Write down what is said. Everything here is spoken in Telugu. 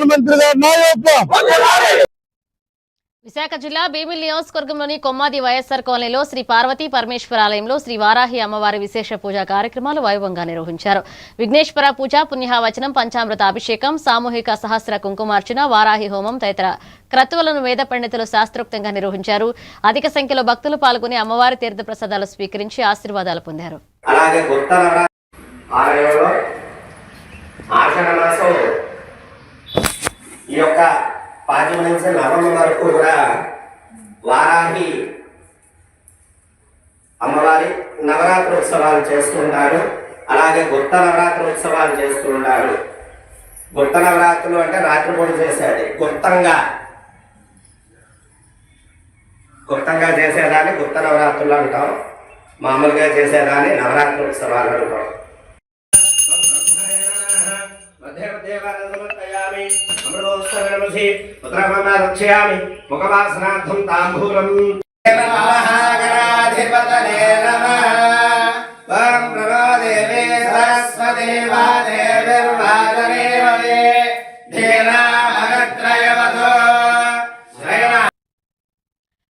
ప్రధానమంత్రి గారి నాయకత్వం. విశాఖ జిల్లా భీమిలి నియోజకవర్గంలోని కొమ్మాది వైఎస్ఆర్ కాలనీలో శ్రీ పార్వతీ పరమేశ్వర ఆలయంలో శ్రీ వారాహి అమ్మవారి విశేష పూజా కార్యక్రమాలు వైభవంగా నిర్వహించారు. విఘ్నేశ్వర పూజ, పుణ్యవచనం, పంచామృత అభిషేకం, సామూహిక సహస్ర కుంకుమార్చన, వారాహి హోమం తదితర క్రతువులను వేద పండితులు శాస్త్రోక్తంగా నిర్వహించారు. అధిక సంఖ్యలో భక్తులు పాల్గొని అమ్మవారి తీర్థ ప్రసాదాలు స్వీకరించి ఆశీర్వాదాలు పొందారు. పాఠ్యం నుంచి నవమ వరకు కూడా వారాహి అమ్మవారి నవరాత్రి ఉత్సవాలు చేస్తుంటారు. అలాగే గుప్త నవరాత్రి ఉత్సవాలు చేస్తుంటారు. గుప్త నవరాత్రులు అంటే రాత్రిపూట చేసేది, గుప్తంగా చేసేదాన్ని గుప్త నవరాత్రులు అంటాం. మామూలుగా చేసేదాన్ని నవరాత్రి ఉత్సవాలు అంటాం. రక్షయామి ముఖవాసనార్థం తాంబూలం. మహాగణాధిపతయే నమః. ఓం ప్రణో దేవీ సరస్వతి వాదేవిర్వాదనే వదే ధీనా